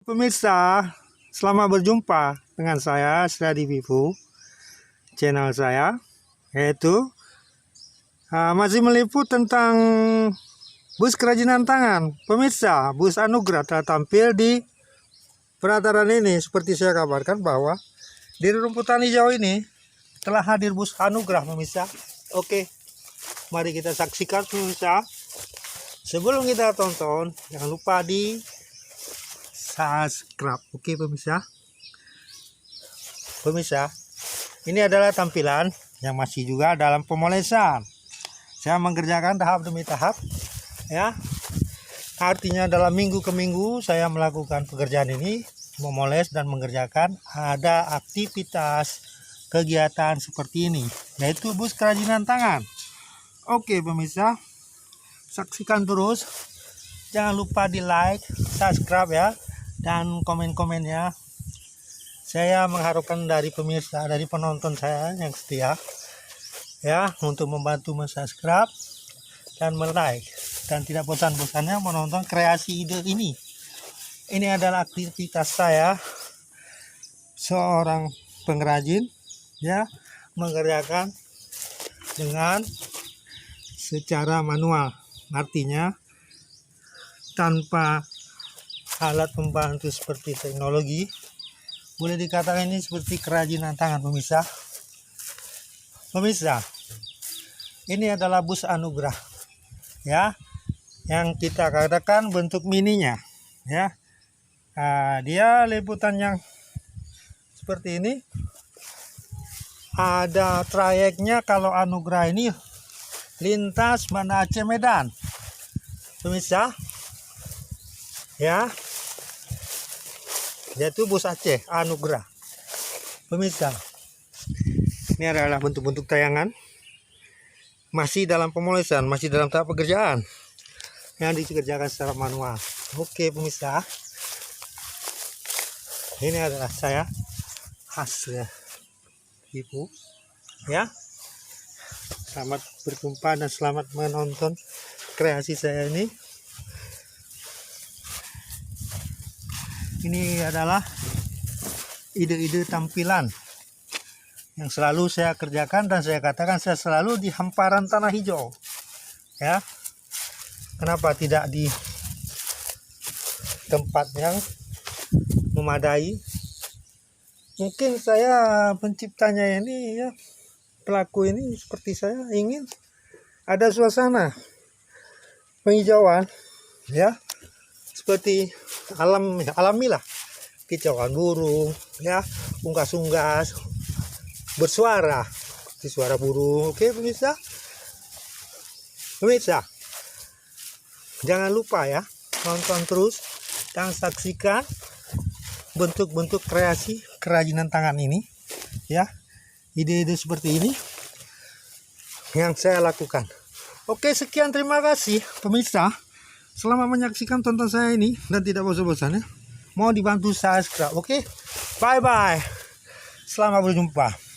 Pemirsa, selamat berjumpa dengan saya Sradi Vivu. Channel saya yaitu masih meliput tentang bus kerajinan tangan. Pemirsa, bus Anugrah telah tampil di pelataran ini. Seperti saya kabarkan bahwa di rumputan hijau ini telah hadir bus Anugrah, pemirsa. Oke, mari kita saksikan, pemirsa. Sebelum kita tonton, jangan lupa di subscribe. Oke, pemirsa. Ini adalah tampilan yang masih juga dalam pemolesan. Saya mengerjakan tahap demi tahap, ya. Artinya dalam minggu ke minggu saya melakukan pekerjaan ini, memoles dan mengerjakan ada aktivitas kegiatan seperti ini, yaitu bus kerajinan tangan. Oke, pemirsa, saksikan terus. Jangan lupa di like, subscribe ya, dan komen-komennya. Saya mengharapkan dari pemirsa, dari penonton saya yang setia, ya, untuk membantu subscribe dan like, dan tidak bosan-bosannya menonton kreasi ide ini. Ini adalah aktivitas saya seorang pengrajin, ya, mengerjakan dengan secara manual, artinya tanpa alat pembantu seperti teknologi. Boleh dikatakan ini seperti kerajinan tangan, pemirsa. Ini adalah bus Anugrah, ya, yang kita katakan bentuk mininya, ya. Dia liputan yang seperti ini. Ada trayeknya. Kalau Anugrah ini lintas Banda Aceh Medan, pemirsa, ya. Yaitu bus Aceh Anugrah, pemirsa. Ini adalah bentuk-bentuk tayangan masih dalam pemolesan, masih dalam tahap pekerjaan yang dikerjakan secara manual. Oke, pemirsa, ini adalah saya hasil ibu, ya. Selamat berjumpa dan selamat menonton kreasi saya ini. Ini adalah ide-ide tampilan yang selalu saya kerjakan, dan saya katakan saya selalu di hamparan tanah hijau, ya. Kenapa tidak di tempat yang memadai? Mungkin saya penciptanya ini, ya, pelaku ini seperti saya ingin ada suasana penghijauan, ya, seperti alamilah, kicauan burung, ya, unggas-unggas, bersuara seperti suara burung. Oke, pemirsa, jangan lupa ya, nonton terus dan saksikan bentuk-bentuk kreasi kerajinan tangan ini, ya. Ide-ide seperti ini yang saya lakukan. Oke, sekian, terima kasih pemirsa. Selamat menyaksikan tonton saya ini dan tidak bosan-bosan, ya. Mau dibantu subscribe. Oke, bye bye. Selamat berjumpa.